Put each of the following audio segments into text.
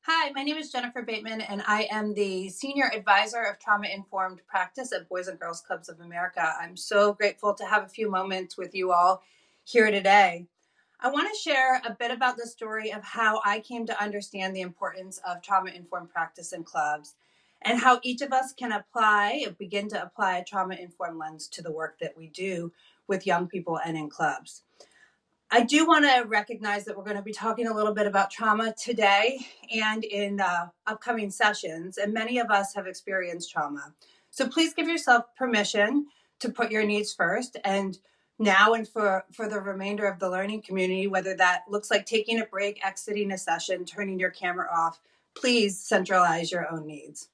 Hi, my name is Jennifer Bateman, and I am the Senior Advisor of Trauma-Informed Practice at Boys and Girls Clubs of America. I'm so grateful to have a few moments with you all here today. I want to share a bit about the story of how I came to understand the importance of trauma-informed practice in clubs and how each of us can begin to apply a trauma-informed lens to the work that we do with young people and in clubs. I do want to recognize that we're going to be talking a little bit about trauma today and in upcoming sessions, and many of us have experienced trauma. So please give yourself permission to put your needs first, and now and for the remainder of the learning community, whether that looks like taking a break, exiting a session, turning your camera off, please centralize your own needs.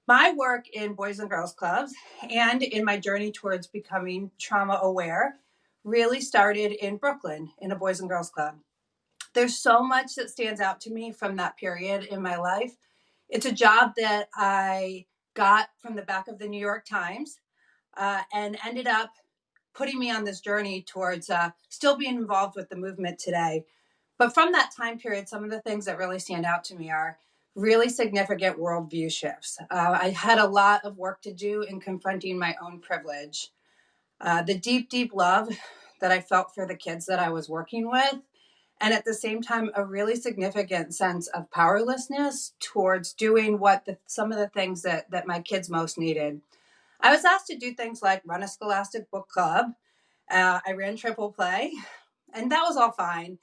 My work in Boys and Girls Clubs and in my journey towards becoming trauma aware really started in Brooklyn in a Boys and Girls Club. There's so much that stands out to me from that period in my life. It's a job that I got from the back of the New York Times and ended up putting me on this journey towards still being involved with the movement today. But from that time period, some of the things that really stand out to me are really significant worldview shifts. I had a lot of work to do in confronting my own privilege. The deep, deep love that I felt for the kids that I was working with, and at the same time, a really significant sense of powerlessness towards doing some of the things that my kids most needed. I was asked to do things like run a scholastic book club. I ran triple play, and that was all fine.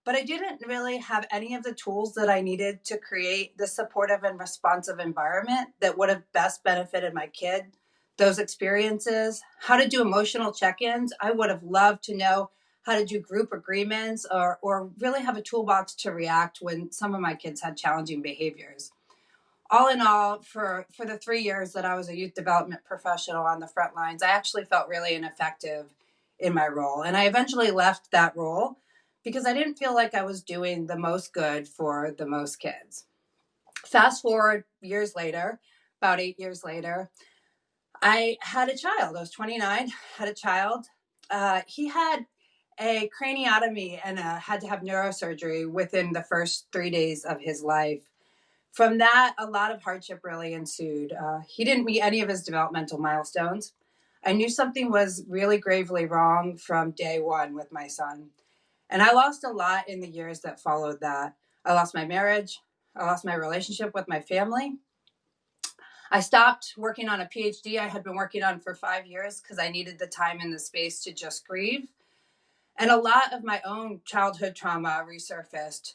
But I didn't really have any of the tools that I needed to create the supportive and responsive environment that would have best benefited my kid, those experiences, how to do emotional check-ins. I would have loved to know how to do group agreements or really have a toolbox to react when some of my kids had challenging behaviors. All in all, for the 3 years that I was a youth development professional on the front lines, I actually felt really ineffective in my role. And I eventually left that role because I didn't feel like I was doing the most good for the most kids. Fast forward years later, about 8 years later, I had a child. I was 29, had a child. He had a craniotomy and had to have neurosurgery within the first 3 days of his life. From that, a lot of hardship really ensued. He didn't meet any of his developmental milestones. I knew something was really gravely wrong from day one with my son. And I lost a lot in the years that followed that. I lost my marriage. I lost my relationship with my family. I stopped working on a PhD I had been working on for 5 years because I needed the time and the space to just grieve. And a lot of my own childhood trauma resurfaced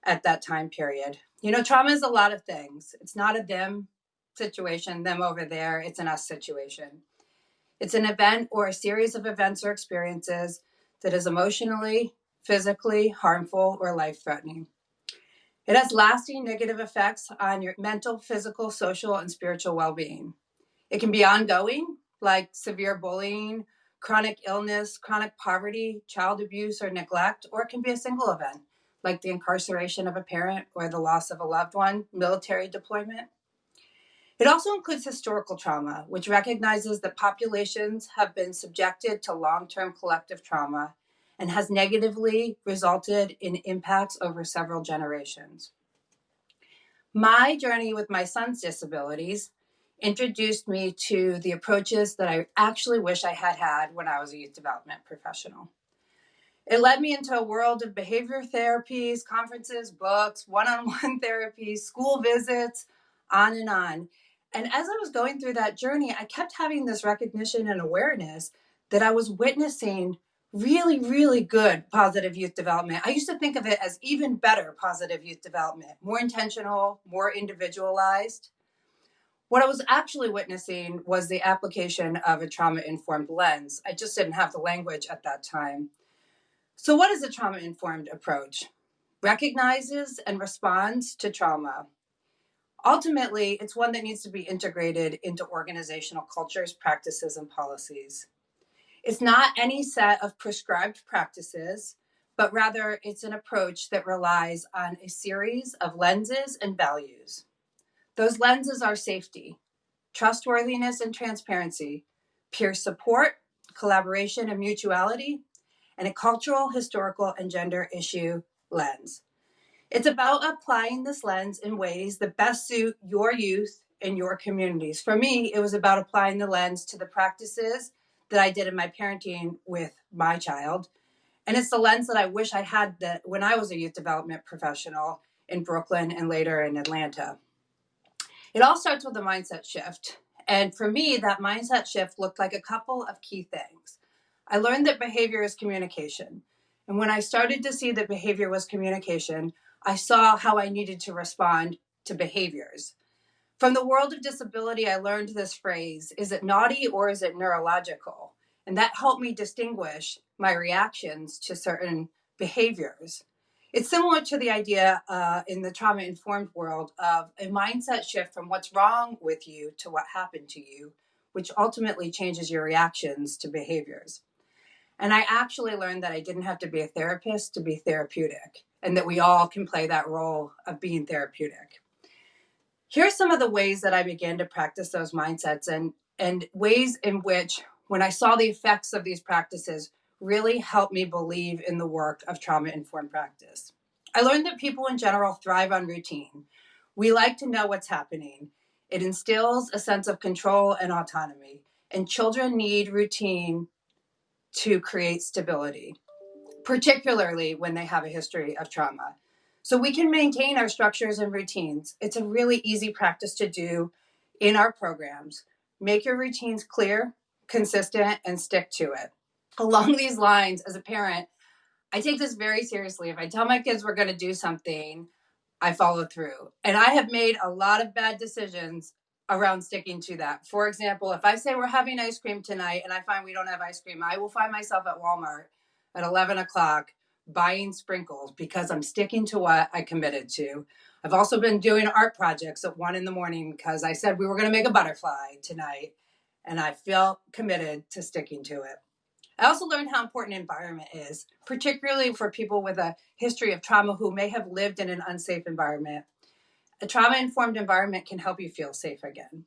at that time period. You know, trauma is a lot of things. It's not a them situation, them over there. It's an us situation. It's an event or a series of events or experiences that is emotionally, physically harmful or life-threatening. It has lasting negative effects on your mental, physical, social, and spiritual well-being. It can be ongoing, like severe bullying, chronic illness, chronic poverty, child abuse, or neglect, or it can be a single event, like the incarceration of a parent or the loss of a loved one, military deployment. It also includes historical trauma, which recognizes that populations have been subjected to long-term collective trauma and has negatively resulted in impacts over several generations. My journey with my son's disabilities introduced me to the approaches that I actually wish I had had when I was a youth development professional. It led me into a world of behavior therapies, conferences, books, one-on-one therapies, school visits, on and on. And as I was going through that journey, I kept having this recognition and awareness that I was witnessing really, really good positive youth development. I used to think of it as even better positive youth development, more intentional, more individualized. What I was actually witnessing was the application of a trauma-informed lens. I just didn't have the language at that time. So what is a trauma-informed approach? Recognizes and responds to trauma. Ultimately, it's one that needs to be integrated into organizational cultures, practices, and policies. It's not any set of prescribed practices, but rather it's an approach that relies on a series of lenses and values. Those lenses are safety, trustworthiness and transparency, peer support, collaboration and mutuality, and a cultural, historical, and gender issue lens. It's about applying this lens in ways that best suit your youth and your communities. For me, it was about applying the lens to the practices that I did in my parenting with my child. And it's the lens that I wish I had that when I was a youth development professional in Brooklyn and later in Atlanta. It all starts with a mindset shift. And for me, that mindset shift looked like a couple of key things. I learned that behavior is communication. And when I started to see that behavior was communication, I saw how I needed to respond to behaviors. From the world of disability, I learned this phrase, is it naughty or is it neurological? And that helped me distinguish my reactions to certain behaviors. It's similar to the idea in the trauma-informed world of a mindset shift from what's wrong with you to what happened to you, which ultimately changes your reactions to behaviors. And I actually learned that I didn't have to be a therapist to be therapeutic, and that we all can play that role of being therapeutic. Here are some of the ways that I began to practice those mindsets and ways in which, when I saw the effects of these practices, really helped me believe in the work of trauma-informed practice. I learned that people in general thrive on routine. We like to know what's happening. It instills a sense of control and autonomy, and children need routine to create stability, particularly when they have a history of trauma. So we can maintain our structures and routines. It's a really easy practice to do in our programs. Make your routines clear, consistent, and stick to it. Along these lines, as a parent, I take this very seriously. If I tell my kids we're going to do something, I follow through. And I have made a lot of bad decisions around sticking to that. For example, if I say we're having ice cream tonight and I find we don't have ice cream, I will find myself at Walmart at 11 o'clock buying sprinkles because I'm sticking to what I committed to. I've also been doing art projects at 1 in the morning because I said we were going to make a butterfly tonight, and I feel committed to sticking to it. I also learned how important environment is, particularly for people with a history of trauma who may have lived in an unsafe environment. A trauma-informed environment can help you feel safe again.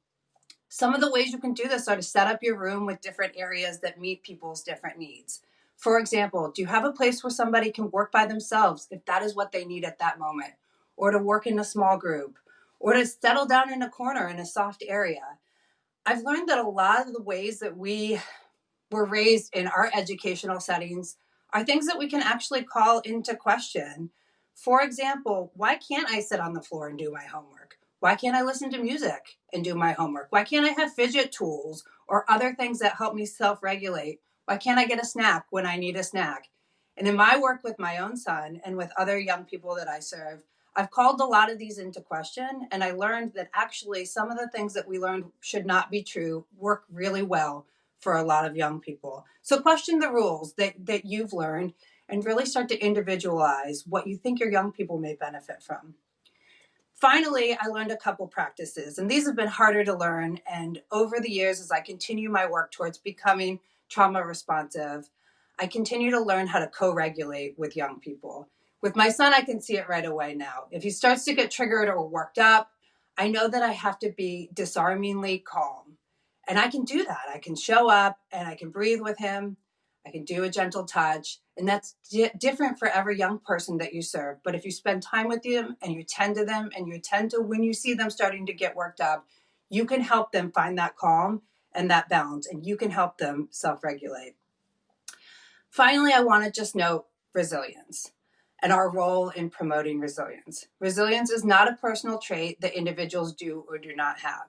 Some of the ways you can do this are to set up your room with different areas that meet people's different needs. For example, do you have a place where somebody can work by themselves if that is what they need at that moment, or to work in a small group, or to settle down in a corner in a soft area? I've learned that a lot of the ways that we were raised in our educational settings are things that we can actually call into question. For example, why can't I sit on the floor and do my homework? Why can't I listen to music and do my homework? Why can't I have fidget tools or other things that help me self-regulate? Why can't I get a snack when I need a snack? And in my work with my own son and with other young people that I serve, I've called a lot of these into question, and I learned that actually some of the things that we learned should not be true work really well for a lot of young people. So question the rules that you've learned and really start to individualize what you think your young people may benefit from. Finally, I learned a couple practices, and these have been harder to learn. And over the years, as I continue my work towards becoming trauma responsive, I continue to learn how to co-regulate with young people. With my son, I can see it right away now. If he starts to get triggered or worked up, I know that I have to be disarmingly calm. And I can do that. I can show up and I can breathe with him. I can do a gentle touch. And that's different for every young person that you serve. But if you spend time with them and you tend to them and you attend to when you see them starting to get worked up, you can help them find that calm and that balance, and you can help them self-regulate. Finally, I want to just note resilience and our role in promoting resilience. Resilience is not a personal trait that individuals do or do not have.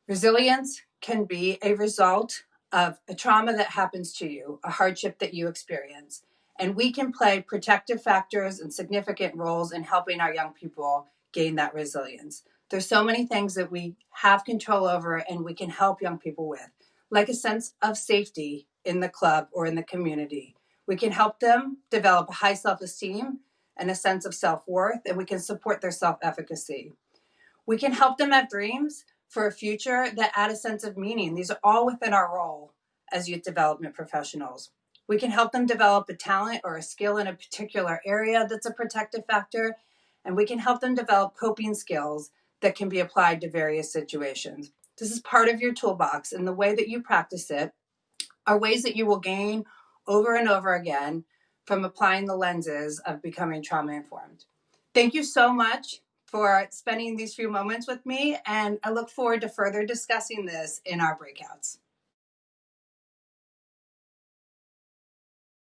Resilience can be a result of a trauma that happens to you, a hardship that you experience, and we can play protective factors and significant roles in helping our young people gain that resilience. There's so many things that we have control over and we can help young people with, like a sense of safety in the club or in the community. We can help them develop a high self-esteem and a sense of self-worth, and we can support their self-efficacy. We can help them have dreams for a future that add a sense of meaning. These are all within our role as youth development professionals. We can help them develop a talent or a skill in a particular area that's a protective factor, and we can help them develop coping skills that can be applied to various situations. This is part of your toolbox, and the way that you practice it are ways that you will gain over and over again from applying the lenses of becoming trauma-informed. Thank you so much for spending these few moments with me, and I look forward to further discussing this in our breakouts.